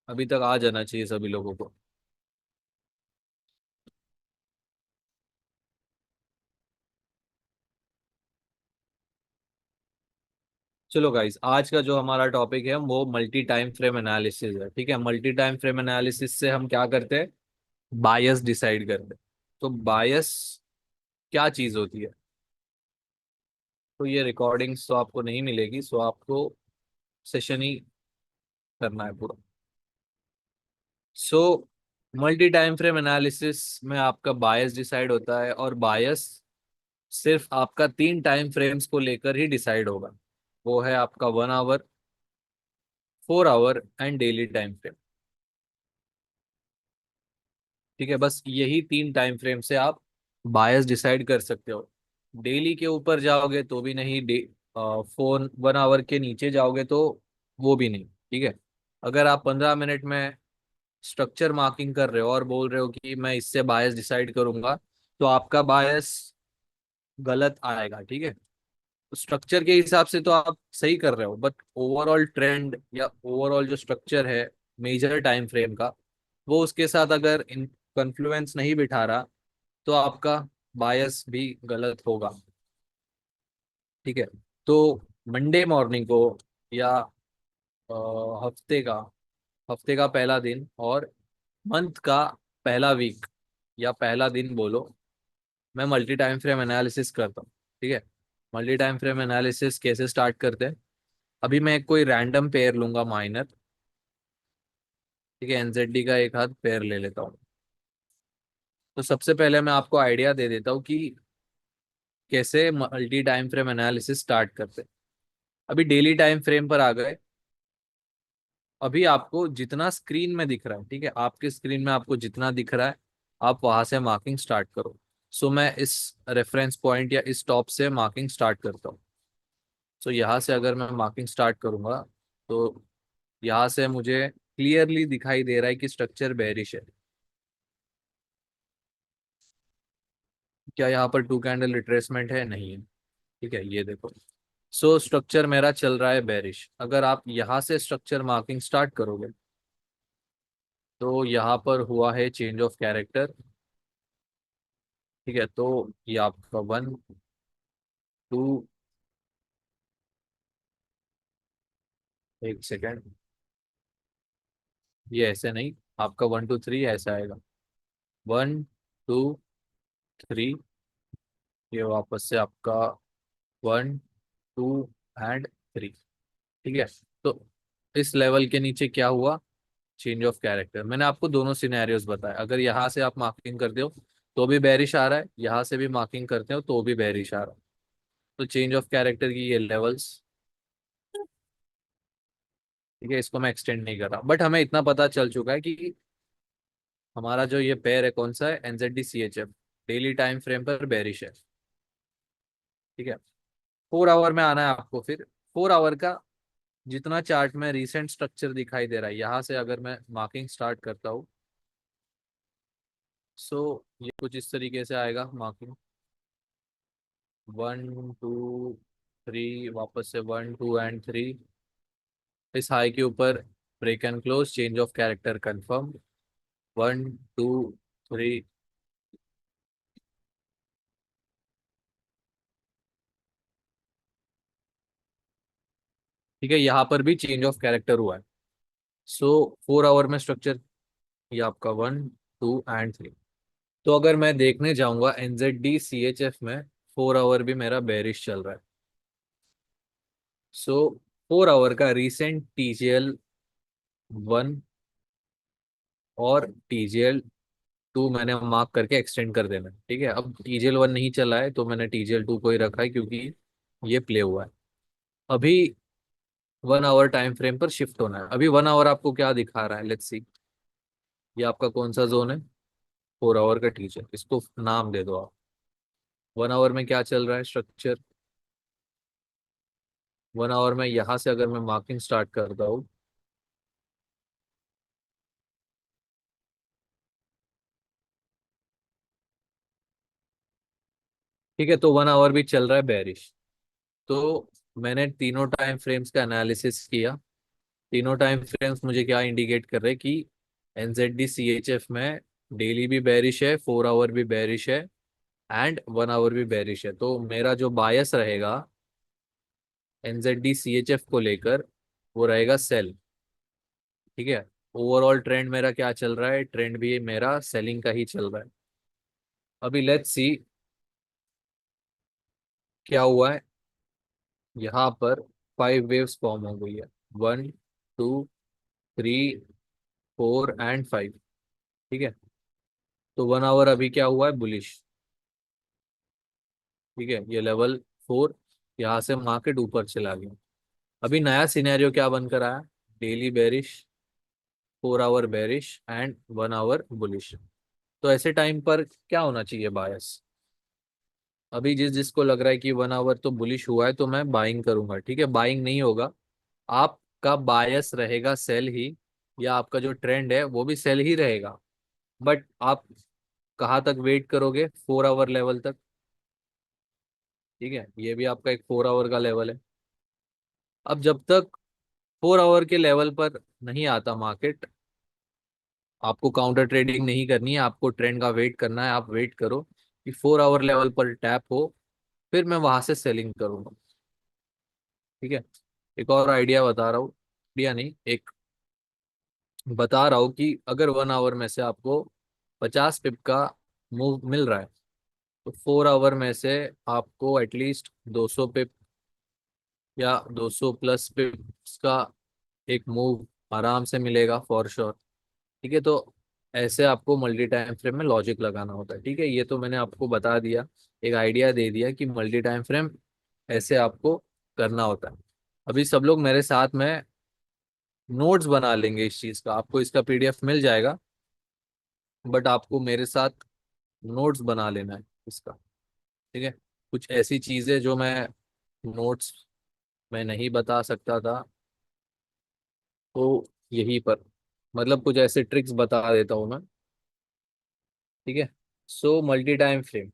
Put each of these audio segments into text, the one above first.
अभी तक आ जाना चाहिए सभी लोगों को। चलो गाइस, आज का जो हमारा टॉपिक है वो मल्टी टाइम फ्रेम एनालिसिस है। ठीक है, मल्टी टाइम फ्रेम एनालिसिस से हम क्या करते हैं? बायस डिसाइड करते हैं। तो बायस क्या चीज होती है? तो ये रिकॉर्डिंग्स तो आपको नहीं मिलेगी, सो आपको सेशन ही करना है पूरा। So multi time frame analysis में आपका बायस डिसाइड होता है, और बायस सिर्फ आपका तीन टाइम फ्रेम्स को लेकर ही डिसाइड होगा। वो है आपका 1 hour, 4 hour and daily time frame. ठीक है, बस यही तीन टाइम फ्रेम से आप बायस डिसाइड कर सकते हो। डेली के ऊपर जाओगे तो भी नहीं, फोन 1 आवर के नीचे जाओगे तो वो भी नहीं। ठीक है, अगर आप 15 मिनट में स्ट्रक्चर मार्किंग कर रहे हो और बोल रहे हो कि मैं इससे बायस डिसाइड करूंगा, तो आपका बायस गलत आएगा। ठीक है, स्ट्रक्चर के हिसाब से तो आप सही कर रहे हो, बट ओवरऑल ट्रेंड या ओवरऑल जो स्ट्रक्चर है मेजर टाइम फ्रेम का, वो उसके साथ अगर इन कन्फ्लुएंस नहीं बिठा रहा, तो आपका बायस भी गलत होगा। ठीक है, तो मंडे मॉर्निंग को या अ, हफ्ते का हफ्ते का पहला दिन और मंथ का पहला वीक या पहला दिन बोलो, मैं मल्टी टाइम फ्रेम एनालिसिस करता हूँ। ठीक है, मल्टी टाइम फ्रेम एनालिसिस कैसे स्टार्ट करते हैं? अभी मैं कोई रैंडम पेयर लूंगा, माइनर। ठीक है, एनजेडी का एक हाथ पेयर ले लेता हूँ। तो सबसे पहले मैं आपको आइडिया दे देता हूँ कि कैसे multi time frame analysis start करते हैं। अभी डेली टाइम फ्रेम पर आ गए। अभी आपको जितना स्क्रीन में दिख रहा है, ठीक है, आपके स्क्रीन में आपको जितना दिख रहा है, आप वहां से मार्किंग स्टार्ट करो। सो मैं इस रेफरेंस पॉइंट या इस टॉप से मार्किंग स्टार्ट करता हूँ। सो यहाँ से अगर मैं मार्किंग स्टार्ट करूंगा, तो यहाँ से मुझे क्लियरली दिखाई दे रहा है कि स्ट्रक्चर बेरिश है। क्या यहाँ पर टू कैंडल रिट्रेसमेंट है? नहीं है। ठीक है, ये देखो। सो स्ट्रक्चर मेरा चल रहा है बेरिश। अगर आप यहाँ से स्ट्रक्चर मार्किंग स्टार्ट करोगे, तो यहाँ पर हुआ है चेंज ऑफ कैरेक्टर। ठीक है, तो ये आपका 1 2, एक सेकेंड, ये ऐसे नहीं, आपका 1 2 3 ऐसा आएगा। 1 2 3, ये वापस से आपका 1 2 एंड 3। ठीक है, तो इस लेवल के नीचे क्या हुआ? Change of character. मैंने आपको दोनों सिनेरियोज बताए। अगर यहाँ से आप मार्किंग करते हो तो भी बेरिश आ रहा है, यहाँ से भी मार्किंग करते हो तो भी बेरिश आ रहा है। तो चेंज ऑफ कैरेक्टर की ये लेवल्स। ठीक है, इसको मैं एक्सटेंड नहीं कर रहा, बट हमें इतना पता चल चुका है कि हमारा जो ये पेयर है कौन सा है, NZD C H F, daily time frame पर बेरिश है। ठीक है, 4 आवर में आना है आपको। फिर 4 आवर का जितना चार्ट में रिसेंट स्ट्रक्चर दिखाई दे रहा है, यहाँ से अगर मैं मार्किंग स्टार्ट करता हूँ, सो ये कुछ इस तरीके से आएगा मार्किंग। 1 2 3, वापस से 1 2 एंड 3। इस हाई के ऊपर break and close, change of character confirm. 1 2 3। ठीक है, यहाँ पर भी चेंज ऑफ कैरेक्टर हुआ है। सो 4 आवर में स्ट्रक्चर, ये आपका 1 2 एंड 3। तो अगर मैं देखने जाऊंगा एनजेड सी एच एफ में, 4 आवर भी मेरा बेरिश चल रहा है। सो 4 आवर का रिसेंट TGL 1 और TGL 2 मैंने मार्क करके एक्सटेंड कर देना है। ठीक है, अब TGL 1 नहीं चला है तो मैंने TGL 2 को ही रखा है, क्योंकि ये प्ले हुआ है। अभी 1 आवर टाइम फ्रेम पर शिफ्ट होना है। अभी 1 आवर आपको क्या दिखा रहा है? लेट्स सी, ये आपका कौन सा जोन है? 4 आवर का टीचर, इसको नाम दे दो आप। 1 आवर में क्या चल रहा है स्ट्रक्चर? 1 आवर में यहाँ से अगर मैं मार्किंग स्टार्ट करता हूँ, ठीक है, तो 1 आवर भी चल रहा है बेरिश। तो मैंने तीनों टाइम फ्रेम्स का एनालिसिस किया। तीनों टाइम फ्रेम्स मुझे क्या इंडिकेट कर रहे हैं कि एनजेडी सीएचएफ में डेली भी बेरिश है, 4 आवर भी बेरिश है, एंड 1 आवर भी बेरिश है। तो मेरा जो बायस रहेगा एनजेडी सीएचएफ को लेकर वो रहेगा सेल। ठीक है। ओवरऑल ट्रेंड मेरा क्या चल रहा है, ट्रेंड भी मेरा सेलिंग का ही चल रहा है। अभी लेट्स सी क्या हुआ है। यहाँ पर 5 वेव्स फॉर्म हो गई है, 1, 2, 3, 4 एंड 5। ठीक है। तो 1 आवर अभी क्या हुआ है, बुलिश। ठीक है, ये लेवल 4, यहाँ से मार्केट ऊपर चला गया। अभी नया सिनेरियो क्या बनकर आया, daily bearish, 4 hour bearish and 1 hour bullish. तो ऐसे टाइम पर क्या होना चाहिए बायस। अभी जिस जिसको लग रहा है कि 1 आवर तो बुलिश हुआ है तो मैं बाइंग करूंगा, ठीक है, बाइंग नहीं होगा। आपका बायस रहेगा सेल ही, या आपका जो ट्रेंड है वो भी सेल ही रहेगा। बट आप कहाँ तक वेट करोगे, 4 आवर लेवल तक। ठीक है, ये भी आपका एक 4 आवर का लेवल है। अब जब तक 4 आवर के लेवल पर नहीं आता मार्केट, आपको काउंटर ट्रेडिंग नहीं करनी है, आपको ट्रेंड का वेट करना है। आप वेट करो कि 4 आवर लेवल पर टैप हो, फिर मैं वहां से सेलिंग करूंगा। ठीक है। एक और आइडिया बता रहा हूँ, आइडिया नहीं, एक बता रहा हूँ कि अगर 1 आवर में से आपको 50 पिप का मूव मिल रहा है, तो 4 आवर में से आपको एटलीस्ट 200 पिप या 200 प्लस पिप्स का एक मूव आराम से मिलेगा फॉर श्योर। ठीक है। तो ऐसे आपको मल्टी टाइम फ्रेम में लॉजिक लगाना होता है। ठीक है, ये तो मैंने आपको बता दिया, एक आइडिया दे दिया कि मल्टी टाइम फ्रेम ऐसे आपको करना होता है। अभी सब लोग मेरे साथ में नोट्स बना लेंगे इस चीज़ का, आपको इसका पीडीएफ मिल जाएगा, बट आपको मेरे साथ नोट्स बना लेना है इसका। ठीक है। कुछ ऐसी चीज़ें जो मैं नोट्स में नहीं बता सकता था, तो यहीं पर मतलब कुछ ऐसे ट्रिक्स बता देता हूँ मैं। ठीक है। सो मल्टी टाइम फ्रेम,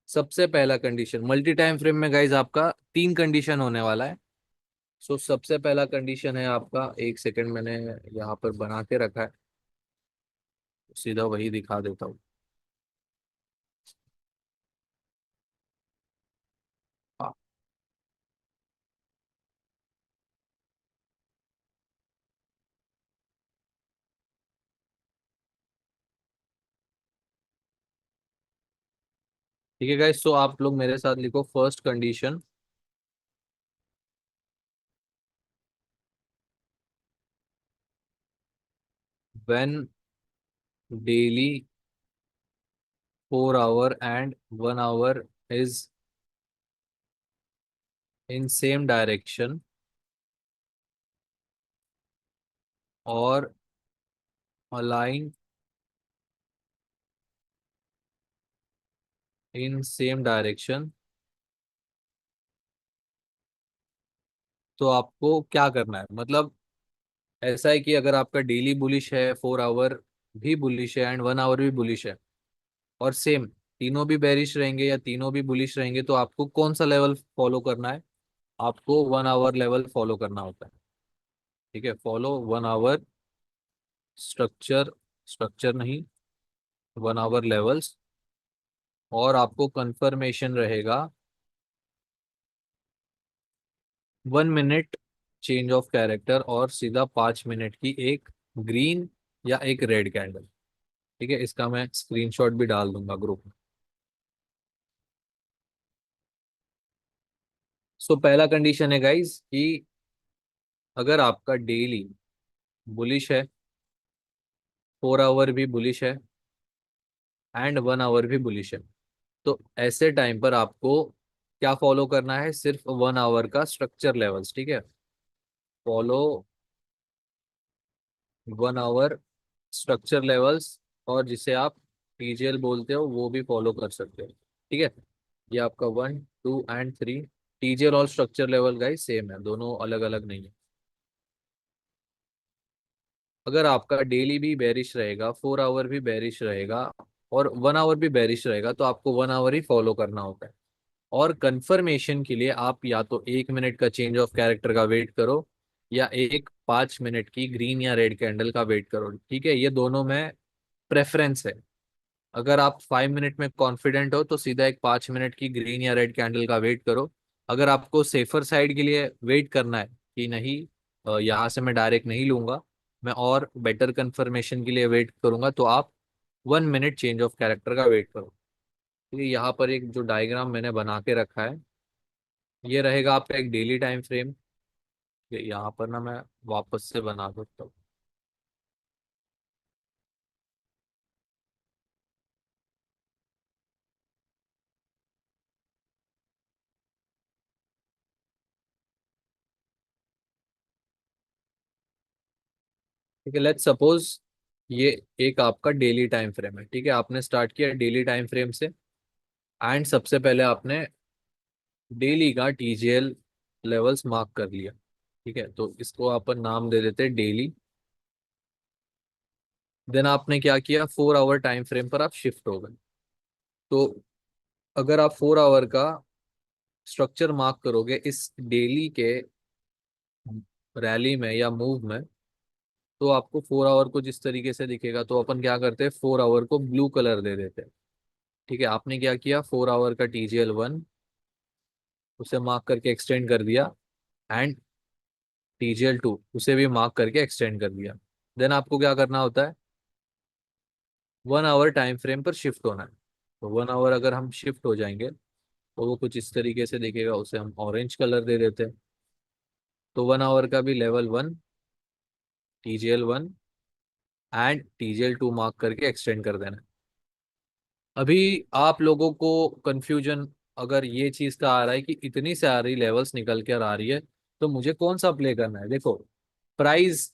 सबसे पहला कंडीशन मल्टी टाइम फ्रेम में गाइज आपका 3 कंडीशन होने वाला है। सो सबसे पहला कंडीशन है आपका, एक सेकंड मैंने यहाँ पर बना के रखा है, सीधा वही दिखा देता हूँ। हाँ, ठीक है गाइज, सो आप लोग मेरे साथ लिखो first condition, when daily 4 hour and 1 our is in same direction और अलाइन इन सेम डायरेक्शन, तो आपको क्या करना है। मतलब ऐसा है कि अगर आपका डेली बुलिश है, 4 आवर भी बुलिश है एंड 1 आवर भी बुलिश है, और सेम तीनों भी बेरिश रहेंगे या तीनों भी बुलिश रहेंगे, तो आपको कौन सा लेवल फॉलो करना है, आपको 1 आवर लेवल फॉलो करना होता है। ठीक है, फॉलो 1 आवर स्ट्रक्चर, स्ट्रक्चर नहीं, 1 आवर लेवल्स। और आपको कंफर्मेशन रहेगा 1 मिनट चेंज ऑफ कैरेक्टर और सीधा 5 मिनट की एक ग्रीन या एक रेड कैंडल। ठीक है, इसका मैं स्क्रीनशॉट भी डाल दूंगा ग्रुप में। सो पहला कंडीशन है गाइज कि अगर आपका डेली बुलिश है, 4 आवर भी बुलिश है एंड 1 आवर भी बुलिश है, तो ऐसे टाइम पर आपको क्या फॉलो करना है, सिर्फ 1 आवर का स्ट्रक्चर लेवल्स। ठीक है, फॉलो 1 आवर स्ट्रक्चर लेवल्स, और जिसे आप टीजीएल बोलते हो वो भी फॉलो कर सकते हो। ठीक है, ये आपका 1, 2 एंड 3, टीजीएल और स्ट्रक्चर लेवल गाइस सेम है, दोनों अलग अलग नहीं है। अगर आपका डेली भी बेरिश रहेगा, 4 आवर भी बेरिश रहेगा और 1 आवर भी बेरिश रहेगा, तो आपको 1 आवर ही फॉलो करना होता है। और कंफर्मेशन के लिए आप या तो 1 मिनट का चेंज ऑफ कैरेक्टर का वेट करो, या एक 5 मिनट की ग्रीन या रेड कैंडल का वेट करो। ठीक है, ये दोनों में प्रेफरेंस है। अगर आप 5 मिनट में कॉन्फिडेंट हो तो सीधा एक 5 मिनट की ग्रीन या रेड कैंडल का वेट करो। अगर आपको सेफर साइड के लिए वेट करना है कि नहीं, यहाँ से मैं डायरेक्ट नहीं लूंगा, मैं और बेटर कंफर्मेशन के लिए वेट करूंगा, तो आप 1 मिनट चेंज ऑफ कैरेक्टर का वेट करो। तो ये यहाँ पर एक जो डायग्राम मैंने बना के रखा है, ये रहेगा आपका एक डेली टाइम फ्रेम। यहाँ पर ना मैं वापस से बना देता हूँ। ठीक है, लेट्स सपोज ये एक आपका डेली टाइम फ्रेम है। ठीक है, आपने स्टार्ट किया डेली टाइम फ्रेम से, एंड सबसे पहले आपने डेली का टीजीएल लेवल्स मार्क कर लिया। ठीक है, तो इसको अपन नाम दे देते हैं डेली। देन आपने क्या किया, 4 आवर टाइम फ्रेम पर आप शिफ्ट हो गए। तो अगर आप 4 आवर का स्ट्रक्चर मार्क करोगे इस डेली के रैली में या मूव में, तो आपको 4 आवर को जिस तरीके से दिखेगा, तो अपन क्या करते हैं, 4 आवर को ब्लू कलर दे देते हैं। ठीक है, आपने क्या किया, 4 आवर का टीजीएल 1 उसे मार्क करके एक्सटेंड कर दिया, एंड टीजीएल 2 उसे भी मार्क करके एक्सटेंड कर दिया। देन आपको क्या करना होता है, 1 आवर टाइम फ्रेम पर शिफ्ट होना है। तो 1 आवर अगर हम शिफ्ट हो जाएंगे तो वो कुछ इस तरीके से दिखेगा, उसे हम ऑरेंज कलर दे देते हैं। तो 1 आवर का भी level 1, TGL 1 and TGL 2 mark करके एक्सटेंड कर देना है। अभी आप लोगों को कंफ्यूजन अगर ये चीज का आ रहा है कि इतनी सारी लेवल्स निकल कर आ रही है, तो मुझे कौन सा प्ले करना है। देखो, प्राइस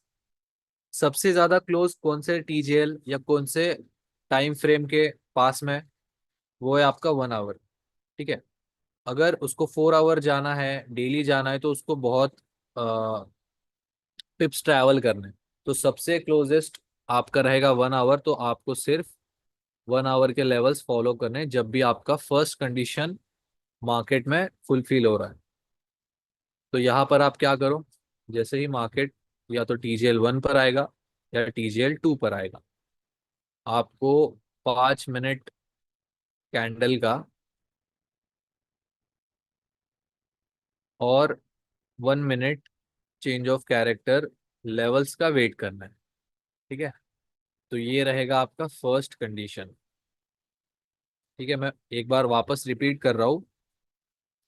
सबसे ज्यादा क्लोज कौन से टीजीएल या कौन से टाइम फ्रेम के पास में, वो है आपका 1 आवर। ठीक है, अगर उसको 4 आवर जाना है, डेली जाना है, तो उसको बहुत पिप्स ट्रैवल करने, तो सबसे क्लोजेस्ट आपका रहेगा 1 आवर। तो आपको सिर्फ 1 आवर के लेवल्स फॉलो करने हैं जब भी आपका फर्स्ट कंडीशन मार्केट में फुलफिल हो रहा है। तो यहाँ पर आप क्या करो, जैसे ही मार्केट या तो टीजीएल 1 पर आएगा या टीजीएल 2 पर आएगा, आपको 5 मिनट कैंडल का और 1 minute change of character levels का वेट करना है। ठीक है, तो ये रहेगा आपका फर्स्ट कंडीशन। ठीक है, मैं एक बार वापस रिपीट कर रहा हूँ।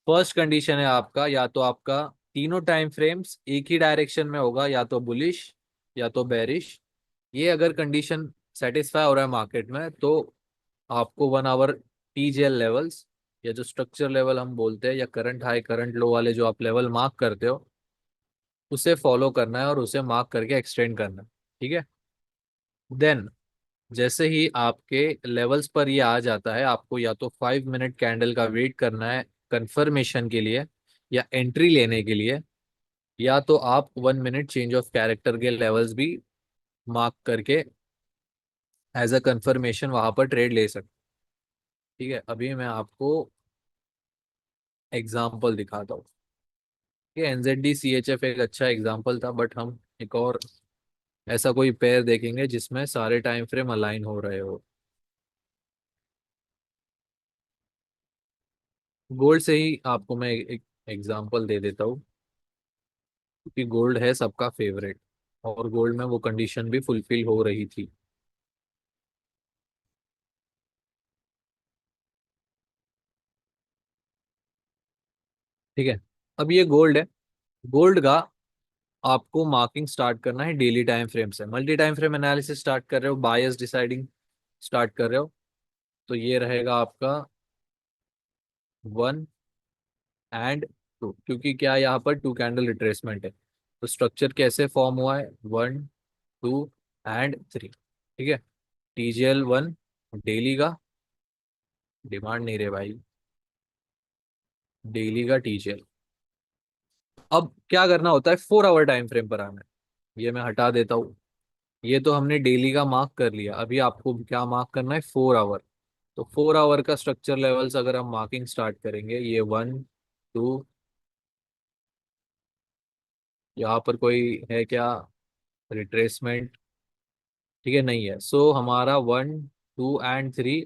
फर्स्ट कंडीशन है आपका, या तो आपका तीनों टाइम फ्रेम्स एक ही डायरेक्शन में होगा, या तो बुलिश या तो बेरिश। ये अगर कंडीशन सेटिस्फाई हो रहा है मार्केट में, तो आपको 1 आवर टीजीएल लेवल्स या जो स्ट्रक्चर लेवल हम बोलते हैं, या करंट हाई करंट लो वाले जो आप लेवल मार्क करते हो, उसे फॉलो करना है और उसे मार्क करके एक्सटेंड करना है। ठीक है, देन जैसे ही आपके लेवल्स पर ये आ जाता है, आपको या तो 5 मिनट कैंडल का वेट करना है कंफर्मेशन के लिए या एंट्री लेने के लिए, या तो आप 1 मिनट चेंज ऑफ कैरेक्टर के लेवल्स भी मार्क करके एज अ कंफर्मेशन वहां पर ट्रेड ले सकते। ठीक है, अभी मैं आपको एग्जाम्पल दिखाता हूँ कि NZD CHF एक अच्छा एग्जाम्पल था, बट हम एक और ऐसा कोई पेयर देखेंगे जिसमें सारे टाइम फ्रेम अलाइन हो रहे हो। गोल्ड से ही आपको मैं एक एग्जांपल दे देता हूँ, क्योंकि गोल्ड है सबका फेवरेट, और गोल्ड में वो कंडीशन भी फुलफिल हो रही थी। ठीक है, अब ये गोल्ड है। गोल्ड का आपको मार्किंग स्टार्ट करना है डेली टाइम फ्रेम से। Multi time frame analysis start कर रहे हो, बायस डिसाइडिंग स्टार्ट कर रहे हो, तो ये रहेगा आपका 1 एंड 2, क्योंकि क्या यहाँ पर 2 कैंडल रिट्रेसमेंट है। तो स्ट्रक्चर कैसे फॉर्म हुआ है, 1 2 एंड 3। ठीक है, टीजीएल 1 डेली का, डिमांड नहीं रहे भाई, डेली का टीजीएल। अब क्या करना होता है, 4 आवर टाइम फ्रेम पर आना है। ये मैं हटा देता हूँ। ये तो हमने डेली का मार्क कर लिया, अभी आपको क्या मार्क करना है, 4 आवर। तो 4 आवर का स्ट्रक्चर लेवल्स अगर हम मार्किंग स्टार्ट करेंगे, ये 1 2 यहाँ पर कोई है क्या रिट्रेसमेंट? ठीक है, नहीं है। सो हमारा 1 2 एंड 3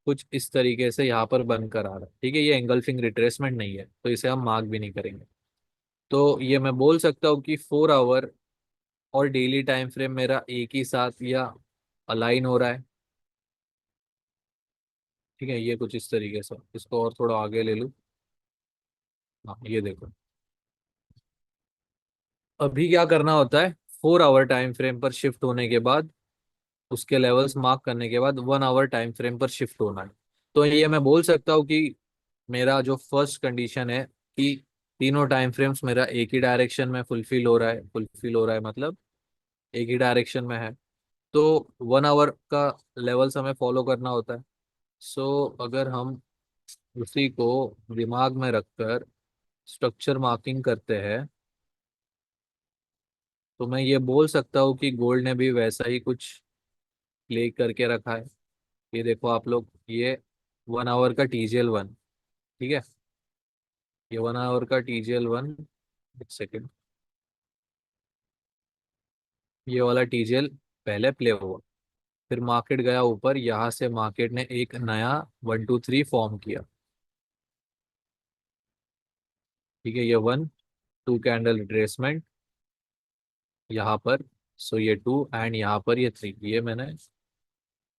कुछ इस तरीके से यहाँ पर बन कर आ रहा है। ठीक है, ये एंगल्फिंग रिट्रेसमेंट नहीं है, तो इसे हम मार्क भी नहीं करेंगे। तो ये मैं बोल सकता हूँ कि 4 आवर और डेली टाइम फ्रेम मेरा एक ही साथ या अलाइन हो रहा है। ठीक है, ये कुछ इस तरीके से, इसको और थोड़ा आगे ले लूँ। हाँ, ये देखो। अभी क्या करना होता है, 4 आवर टाइम फ्रेम पर शिफ्ट होने के बाद, उसके लेवल्स मार्क करने के बाद 1 आवर टाइम फ्रेम पर शिफ्ट होना है। तो ये मैं बोल सकता हूँ कि मेरा जो फर्स्ट कंडीशन है कि तीनों टाइम फ्रेम्स मेरा एक ही डायरेक्शन में फुलफिल हो रहा है, मतलब एक ही डायरेक्शन में है। तो 1 आवर का लेवल्स हमें फॉलो करना होता है। सो अगर हम उसी को दिमाग में रखकर स्ट्रक्चर मार्किंग करते हैं, तो मैं ये बोल सकता हूँ कि गोल्ड ने भी वैसा ही कुछ प्ले करके रखा है। ये देखो आप लोग, ये 1 आवर का TGL 1। ठीक है, ये 1 आवर का TGL 1। एक सेकेंड, ये वाला TGL पहले प्ले हुआ, फिर मार्केट गया ऊपर, यहाँ से मार्केट ने एक नया 1 2 3 फॉर्म किया। ठीक है, ये 1 2 कैंडल रिट्रेसमेंट यहाँ पर। सो ये 2 एंड यहाँ पर ये 3, ये मैंने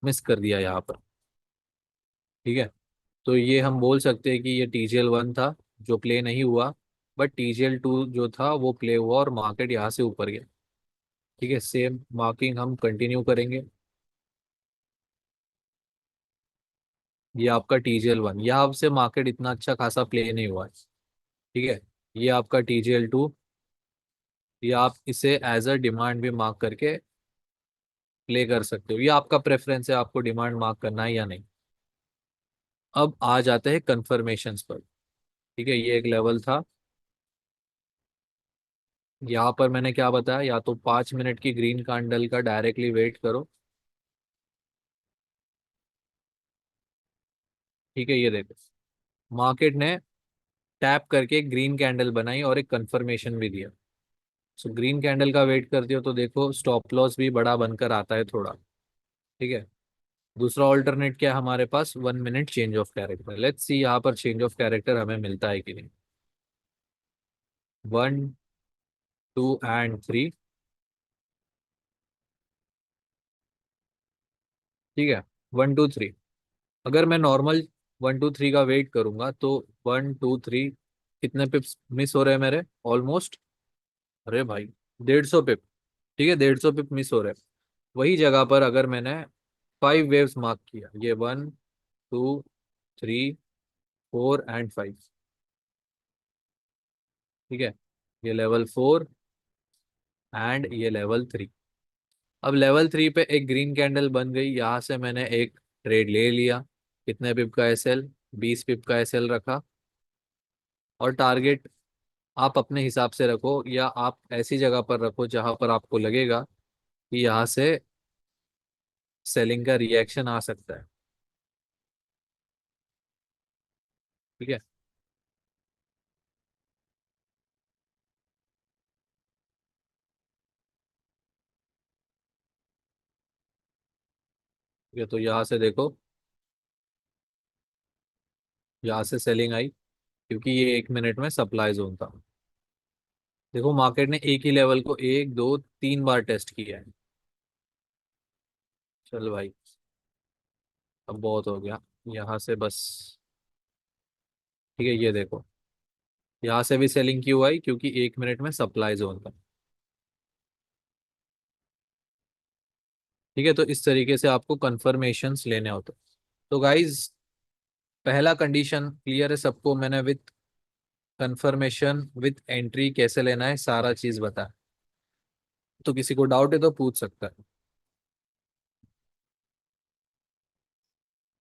मिस कर दिया यहाँ पर। ठीक है, तो ये हम बोल सकते हैं कि ये TGL 1 था जो प्ले नहीं हुआ, बट TGL 2 जो था वो प्ले हुआ और मार्केट यहाँ से ऊपर गया। ठीक है, सेम मार्किंग हम कंटिन्यू करेंगे। ये आपका TGL 1, यहाँ से मार्केट इतना अच्छा खासा प्ले नहीं हुआ है। ठीक है, ये आपका TGL 2, ये आप इसे एज अ डिमांड भी मार्क करके प्ले कर सकते हो, ये आपका प्रेफरेंस है, आपको डिमांड मार्क करना है या नहीं। अब आ जाते हैं कंफर्मेशंस पर। ठीक है, ये एक लेवल था। यहाँ पर मैंने क्या बताया, या तो 5 मिनट की ग्रीन कैंडल का डायरेक्टली वेट करो। ठीक है, ये देखो, मार्केट ने टैप करके एक ग्रीन कैंडल बनाई और एक कंफर्मेशन भी दिया। सो ग्रीन कैंडल का वेट करते हो तो देखो स्टॉप लॉस भी बड़ा बनकर आता है थोड़ा। ठीक है, दूसरा ऑल्टरनेट क्या है हमारे पास, 1 minute change of character. Let's see यहाँ पर चेंज ऑफ कैरेक्टर हमें मिलता है कि नहीं। 1 2 एंड 3। ठीक है, 1 2 3। अगर मैं नॉर्मल 1 2 3 का वेट करूंगा तो 1 2 3 कितने पिप्स मिस हो रहे हैं मेरे, ऑलमोस्ट, अरे भाई, 150 पिप। ठीक है, 150 पिप मिस हो रहे हैं। वही जगह पर अगर मैंने 5 वेव्स मार्क किया, ये 1 2 3 4 एंड 5। ठीक है, ये लेवल 4 एंड ये लेवल 3। अब लेवल 3 पे एक ग्रीन कैंडल बन गई, यहाँ से मैंने एक ट्रेड ले लिया। कितने पिप का SL, 20 पिप का SL रखा। और टारगेट आप अपने हिसाब से रखो, या आप ऐसी जगह पर रखो जहां पर आपको लगेगा कि यहाँ से सेलिंग का रिएक्शन आ सकता है। ठीक है, ये तो यहाँ से देखो, यहाँ से सेलिंग आई, क्योंकि ये 1 मिनट में सप्लाई जोन था। देखो मार्केट ने एक ही लेवल को 1 2 3 बार टेस्ट किया है। चल भाई, अब बहुत हो गया, यहाँ से बस। ठीक है, ये देखो, यहाँ से भी सेलिंग क्यों आई, क्योंकि 1 मिनट में सप्लाई जोन था। ठीक है, तो इस तरीके से आपको कंफर्मेशंस लेने होते हैं। तो गाइज, पहला कंडीशन क्लियर है सबको, मैंने विथ कंफर्मेशन विथ एंट्री कैसे लेना है सारा चीज बता। तो किसी को डाउट है तो पूछ सकता है।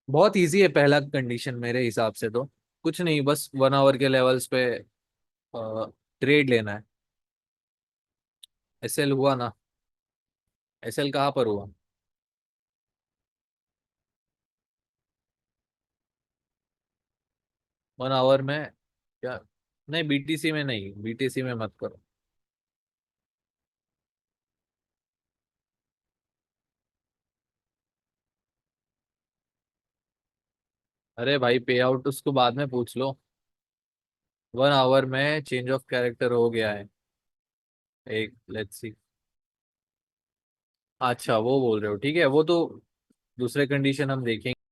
बहुत इजी है पहला कंडीशन मेरे हिसाब से तो। कुछ नहीं, बस 1 आवर के लेवल्स पे ट्रेड लेना है। SL हुआ ना? SL कहाँ पर हुआ? 1 आवर में क्या? नहीं, BTC में नहीं, BTC में मत करो। अरे भाई पे आउट उसको बाद में पूछ लो। 1 आवर में चेंज ऑफ कैरेक्टर हो गया है। एक लेट्स सी। अच्छा वो बोल रहे हो, ठीक है, वो तो दूसरे कंडीशन हम देखेंगे।